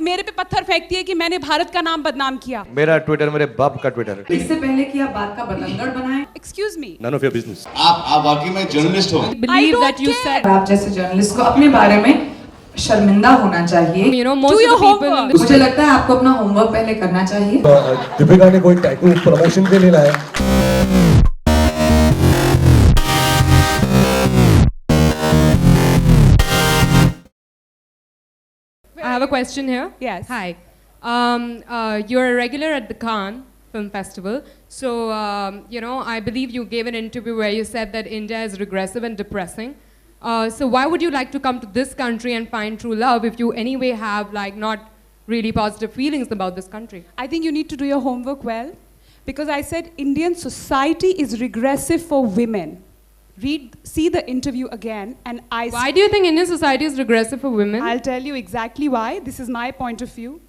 मेरे पे पत्थर फेंकती है कि मैंने भारत का नाम बदनाम किया। मेरा ट्विटर मेरे बाप का ट्विटर। इससे पहले कि आप बात का बतंगड़ बनाएं, excuse me, none of your business. आप वाकई में जर्नलिस्ट हो। believe that you said आप जैसे जर्नलिस्ट को अपने बारे में शर्मिंदा होना चाहिए। You know, most of the people in मुझे लगता है आपको अपना होमवर्क पहले करना चाहिए। दीपिका ने कोई टैटू प्रमोशन के लिए लाया। I have a question here. Yes. Hi. You're a regular at the Cannes Film Festival. So, I believe you gave an interview where you said that India is regressive and depressing. So why would you like to come to this country and find true love if you anyway have like not really positive feelings about this country? I think you need to do your homework well, because I said Indian society is regressive for women. See the interview again, and Why do you think Indian society is regressive for women? I'll tell you exactly why. This is my point of view.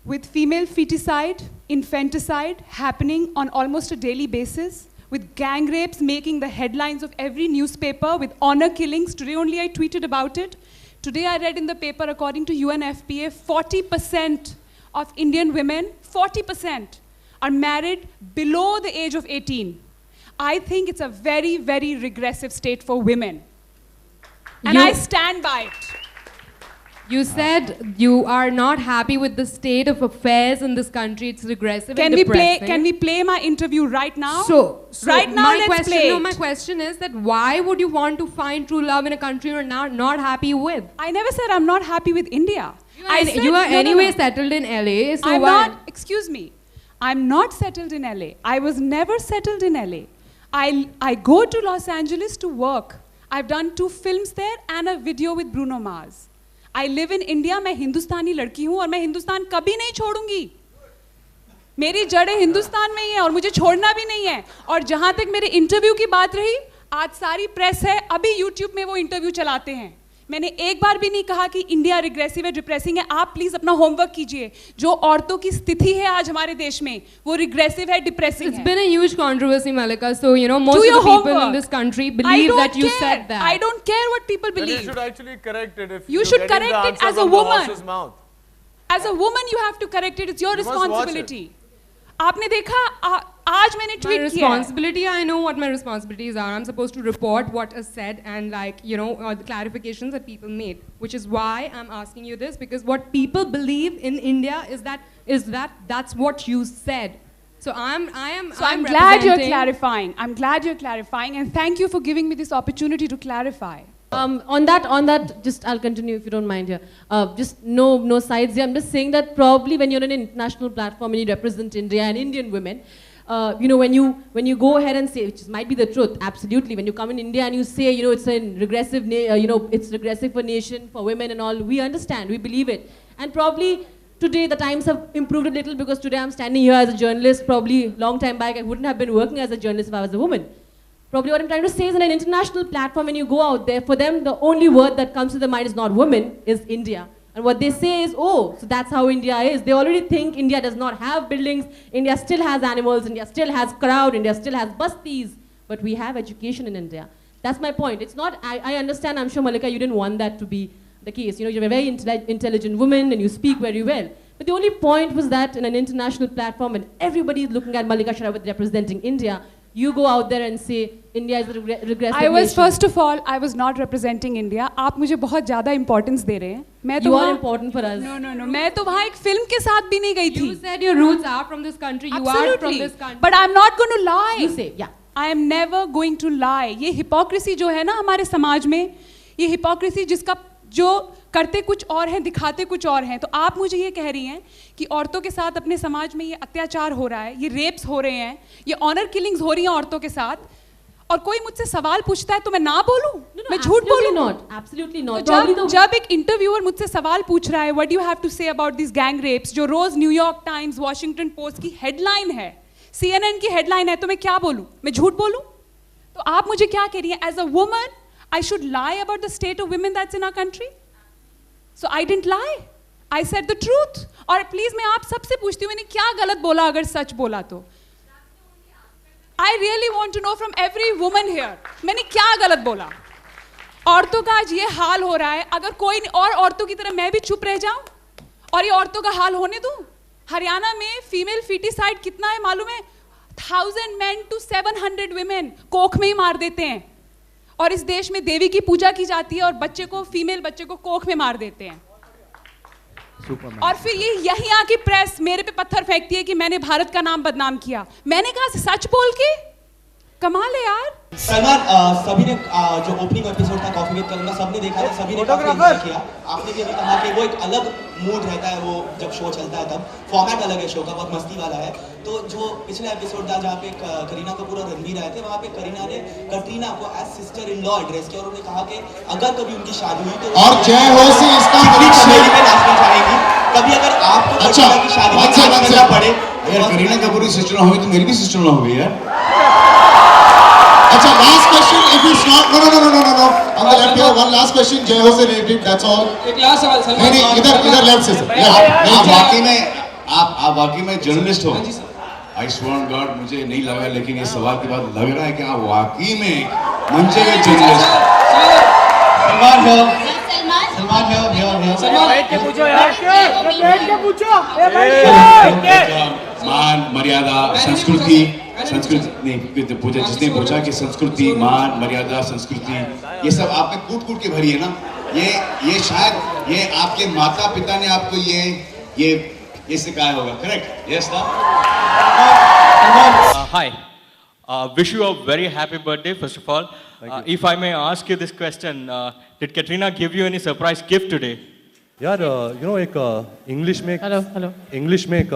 With female feticide, infanticide happening on almost a daily basis, with gang rapes making the headlines of every newspaper, with honor killings. Today only I tweeted about it. Today I read in the paper, according to UNFPA, 40% of Indian women, 40% are married below the age of 18. I think it's a very, very regressive state for women. And I stand by it. You said you are not happy with the state of affairs in this country. It's regressive and depressing. Can we play my interview right now? So right now, let's play it. My question is that why would you want to find true love in a country you're not happy with? I never said I'm not happy with India. You are anyway settled in LA, so I'm why? not, excuse me, I'm not settled in LA. I was never settled in LA. I go to Los Angeles to work. I've done 2 films there and a video with Bruno Mars. I live in India. मैं हिंदुस्तानी लड़की हूँ और मैं हिंदुस्तान कभी नहीं छोड़ूंगी। मेरी जड़ें हिंदुस्तान में ही हैं और मुझे छोड़ना भी नहीं है। और जहाँ तक मेरे इंटरव्यू की बात रही, आज सारी प्रेस है, अभी यूट्यूब में वो इंटरव्यू चलाते हैं। मैंने एक बार भी नहीं कहा कि इंडिया रिग्रेसिव है, डिप्रेसिंग है। आप प्लीज अपना होमवर्क कीजिए। जो औरतों की स्थिति है आज हमारे देश में, वो रिग्रेसिव है, डिप्रेसिंग है। It's been a huge controversy, Malika. So most of the people in this country believe that you said that. I don't care what people believe. You should actually correct it. If you should correct it as a woman. As a woman, you have to correct it. It's your responsibility. आपने देखा आज मैंने tweet किया। Responsibility, I know what my responsibilities are. I'm supposed to report what is said and the clarifications that people made, which is why I'm asking you this, because what people believe in India is that that's what you said. So I'm glad you're clarifying. I'm glad you're clarifying, and thank you for giving me this opportunity to clarify. On that, just I'll continue if you don't mind here. Just no sides here. I'm just saying that probably when you're on an international platform and you represent India and Indian women, when you go ahead and say, which might be the truth, absolutely. When you come in India and you say, it's a regressive, it's regressive for nation, for women and all, we understand, we believe it, and probably. Today, the times have improved a little because today I'm standing here as a journalist. Probably long time back, I wouldn't have been working as a journalist if I was a woman. Probably what I'm trying to say is, in an international platform, when you go out there, for them, the only word that comes to their mind is not women, is India. And what they say is, oh, so that's how India is. They already think India does not have buildings, India still has animals, India still has crowd, India still has bastis. But we have education in India. That's my point. It's not, I understand, I'm sure, Malika, you didn't want that to be the case. You're a very intelligent woman and you speak very well. But the only point was that in an international platform and everybody is looking at Malika Sherawat representing India, you go out there and say India is a regressive nation. First of all, I was not representing India. आप मुझे बहुत ज़्यादा importance दे रहे हैं. मैं तो You are important for us. No. मैं तो वहाँ एक film के साथ भी नहीं गई थी. You said your roots are from this country. You are from this country. But I'm not going to lie. You say, yeah. I am never going to lie. ये hypocrisy जो है ना हमारे समाज में, ये hypocrisy जिसका जो करते कुछ और हैं, दिखाते कुछ और हैं। तो आप मुझे ये कह रही हैं कि औरतों के साथ अपने समाज में ये अत्याचार हो रहा है, ये रेप्स हो रहे हैं, ये ऑनर किलिंग्स हो रही हैं औरतों के साथ, और कोई मुझसे सवाल पूछता है तो मैं ना बोलूं? मैं झूठ बोलूं? Absolutely not. जब एक इंटरव्यूअर मुझसे सवाल पूछ रहा है, what do you have to say about these gang rapes, जो रोज न्यूयॉर्क टाइम्स, वॉशिंगटन पोस्ट की हेडलाइन है, CNN की हेडलाइन है, तो मैं क्या बोलूं? मैं झूठ बोलूं? तो आप मुझे क्या कह रही हैं? As a woman, I should lie about the state of women that's in our country? So I didn't lie. I said the truth. और प्लीज मैं आप सबसे पूछती हूँ, मैंने क्या गलत बोला अगर सच बोला तो? I really want to know from every woman here. मैंने क्या गलत बोला? औरतों का आज ये हाल हो रहा है, अगर कोई और औरतों की तरह मैं भी चुप रह जाऊं? और ये औरतों का हाल होने दूं? हरियाणा में फीमेल फीटिसाइड कितना है मालूम है? 1000 men to 700 women कोख में ही मार देते हैं। और इस देश में देवी की पूजा की जाती है और बच्चे को, फीमेल बच्चे को कोख में मार देते हैं। और फिर ये यही आके प्रेस मेरे पे पत्थर फेंकती है कि मैंने भारत का नाम बदनाम किया। मैंने कहा सच बोल के, कमाल है यार। सलमान, सभी ने जो ओपनिंग एपिसोड था कॉफी विद करण, सबने देखा था, सभी ने काफी एंजॉय किया। आपने भी अभी कहा कि वो एक अलग मूड रहता है, वो जब शो चलता है तब फॉर्मेट अलग है शो का, बहुत मस्ती वाला है। तो जो पिछला एपिसोड था जहाँ पे करीना कपूर और रणबीर आए थे, वहाँ पे करीना ने कटरीना को as sister in law address किया और उन्होंने कहा कि अगर कभी उनकी शादी हुई तो और जय हो से इसका कमेटी में नाचना चाहेगी। कभी अगर आपको कटरीना की शादी में नाचना पड़े, यार करीना कपूर की सिस्टर ना हुई तो मेरी भी सिस्टर ना हुई यार। अच्छा, last question, if it's not, no. On the left here, one last question, जय हो से related, that's all. एक लास्ट सवाल सलमान। नहीं, इधर लेफ्ट से सर। आप वाकई में जर्नलिस्ट हो। I swear on God, मुझे नहीं लगा, लेकिन ये सवाल के बाद लग रहा है कि आप वाकई में मंचे में जर्नलिस्ट हो। सलमान हो, बैठ के पूछो यार, बैठ के पूछो। मान, मर्यादा, संस्कृति नहीं पूछा, जिसने पूछा कि संस्कृति, मान, मर्यादा, संस्कृति, ये सब आप में कूट के भरी है ना। ये शायद ये आपके माता पिता ने आपको ये सिखाया होगा, करेक्ट? यस ना? Hi. Wish you a very happy birthday, first of all. If I may ask you this question, did Katrina give you any surprise gift today? यार एक इंग्लिश में हेलो इंग्लिश में एक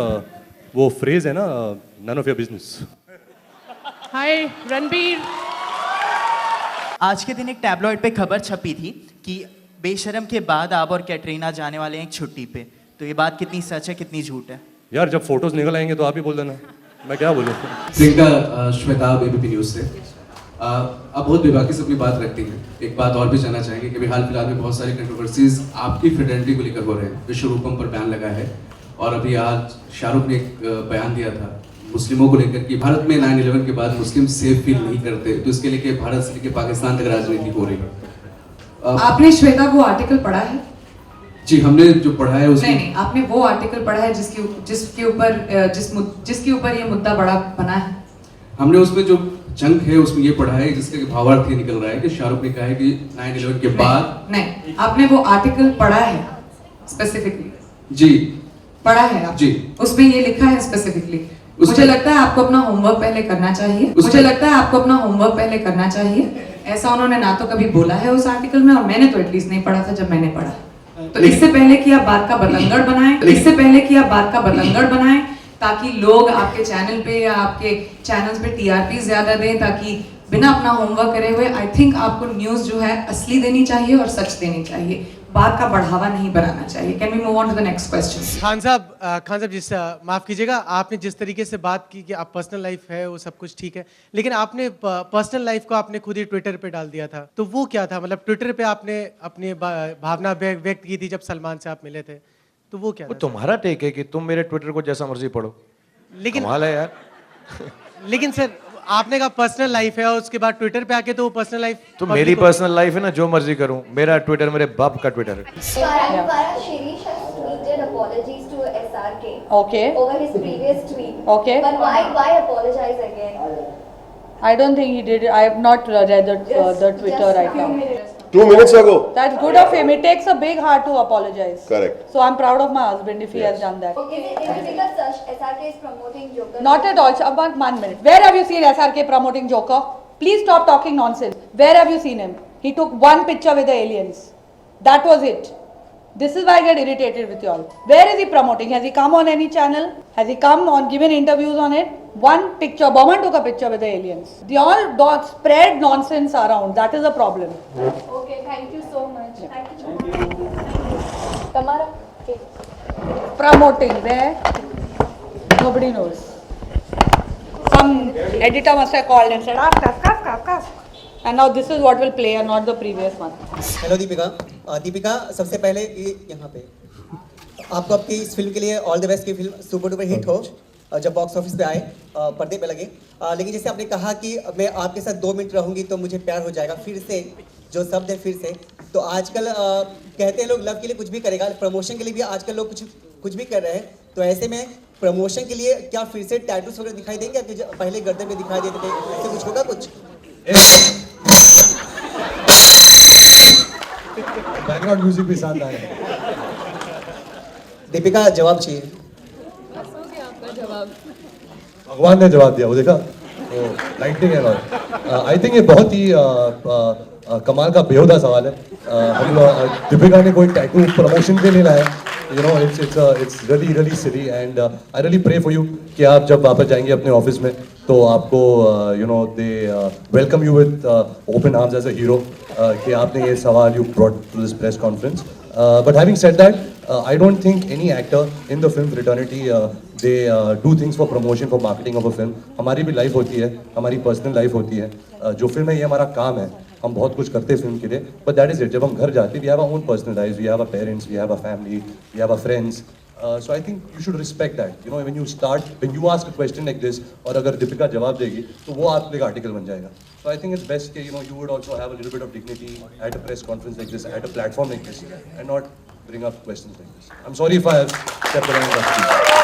वो फ्रेज है ना, none of your business. हाय रणबीर। आज के दिन एक टैबलॉइड पे खबर छपी थी कि बेशरम के बाद आप और कैटरीना जाने वाले हैं एक छुट्टी पे। तो ये बात कितनी सच है, कितनी झूठ है? यार जब फोटोज निकल आएंगे तो आप ही बोल देना, मैं क्या बोलूँ। प्रियंका श्वेता एबीपी न्यूज़ से आप बहुत बेबाकी से अपनी बात रखती हैं। एक बात और भी जानना चाहेंगे कि हाल फिलहाल में बहुत सारी कंट्रोवर्सीज आपकी फ्रेटर्निटी को लेकर हो रहे हैं। विश्व रूपम पर बैन लगा है और अभी आज शाहरुख ने एक बयान दिया था मुस्लिमों को लेकर कि भारत में 9/11 के बाद मुस्लिम सेफ फील नहीं करते, तो इसके लेके भारत से लेके पाकिस्तान तक राजनीति हो रही है। आपने श्वेता को आर्टिकल पढ़ा है? जी, हमने जो पढ़ा है उसमें नहीं, आपने वो आर्टिकल पढ़ा है जिसके ऊपर ये मुद्दा बड़ा बना है? हमने उसमें जो जंग है उसमें ये पढ़ा है जिसका भावार्थ ये निकल रहा है कि शाहरुख ने कहा है कि 9/11 के बाद नहीं, आपने वो आर्टिकल पढ़ा है स्पेसिफिकली? जी पढ़ा है आप? जी, उसमें ये लिखा है स्पेसिफिकली। मुझे लगता है आपको अपना होमवर्क पहले करना चाहिए। ऐसा उन्होंने ना तो कभी बोला है उस आर्टिकल में, और मैंने तो एटलीस्ट नहीं पढ़ा था जब मैंने पढ़ा। तो इससे पहले कि आप बात का बतंगड़ बनाएं ताकि लोग आपके चैनल पे या आपके चैनल्स पे टीआरपी ज्यादा दें, ताकि बिना अपना होमवर्क करे हुए, आई थिंक आपको न्यूज़ जो है असली देनी चाहिए और सच देनी चाहिए, बात का बढ़ावा नहीं बनाना चाहिए। Can we move on to the next question? Khan साहब जिस माफ़ कीजिएगा, आपने जिस तरीके से बात की कि आप पर्सनल लाइफ है वो सब कुछ ठीक है, लेकिन आपने पर्सनल लाइफ को आपने खुद ही ट्विटर पे डाल दिया था, तो वो क्या था? मतलब ट्विटर पे आपने अपनी भावना व्यक्त की थी जब सलमान से आप मिले थे, तो वो क्या वो तुम्हारा टेक है कि तुम मेरे ट्विटर को जैसा मर्जी पढ़ो, लेकिन कमाल है यार। लेकिन सर आपने कहा पर्सनल लाइफ है और उसके बाद ट्विटर पे आके तो वो पर्सनल लाइफ तो मेरी पर्सनल लाइफ है ना, जो मर्जी करूं। मेरा ट्विटर मेरे बाप का ट्विटर है। Okay. Over his previous tweet. Okay. But why apologize again? I don't think he did. I have not read the Twitter right now. 2 minutes ago. That's good of him. It takes a big heart to apologize. Correct. So I'm proud of my husband if he has done that. Is it because SRK is promoting Joker? Not at all. About 1 minute. Where have you seen SRK promoting Joker? Please stop talking nonsense. Where have you seen him? He took one picture with the aliens. That was it. This is why I get irritated with you all. Where is he promoting? Has he come on any channel? Has he come on given interviews on it? One picture, Bowman took a picture with the aliens. They all spread nonsense around. That is a problem. Okay, thank you so much. Thank you. Tamara. Okay. Promoting where? Nobody knows. Some editor must have called and said, cuff. And now this is what will play and not the previous one. Hello Deepika, सबसे पहले यहाँ पे आपको आपकी इस film के लिए all the best की फिल्म सुपर डुपर हिट हो, जब बॉक्स ऑफिस पे आए, पर्दे पे लगे। लेकिन जैसे आपने कहा कि मैं आपके साथ 2 मिनट रहूंगी तो मुझे प्यार हो जाएगा, फिर से जो शब्द है फिर से, तो आजकल कहते हैं लोग लव के लिए कुछ भी करेगा, प्रमोशन के लिए भी आजकल लोग कुछ कुछ भी कर रहे हैं, तो ऐसे में प्रमोशन के लिए क्या फिर से टैटूज वगैरह दिखाई देंगे कि पहले गर्दन पे दिखाई देते थे, ऐसे कुछ होगा कुछ? बैकग्राउंड म्यूजिक भी साथ आ रहा है। दीपिका जवाब चाहिए। भगवान ने जवाब दिया, वो देखा, लाइटिंग है और आई थिंक ये बहुत ही कमाल का बेहुदा सवाल है। हम दीपिका ने कोई टैटू प्रमोशन के लिए लाया, you know, it's really silly and I really pray for you कि आप जब वापस जाएंगे अपने ऑफिस में तो आपको you know they welcome you with open arms as a hero कि आपने ये सवाल you brought to this press conference. But having said that, I don't think any actor in the film fraternity they do things for promotion, for marketing of a film. हमारी भी life होती है, हमारी personal life होती है। जो film है ये हमारा काम है, हम बहुत कुछ करते हैं फिल्म के लिए, but that is it. जब हम घर जाते हैं, we have our own personal lives, we have our parents, we have our family, we have our friends. So I think you should respect that. You know, when you ask a question like this, और अगर दीपिका जवाब देगी, तो वो आपके लिए article बन जाएगा. So I think it's best that, you know, you would also have a little bit of dignity at a press conference like this, at a platform like this, and not bring up questions like this. I'm sorry if I have stepped around that.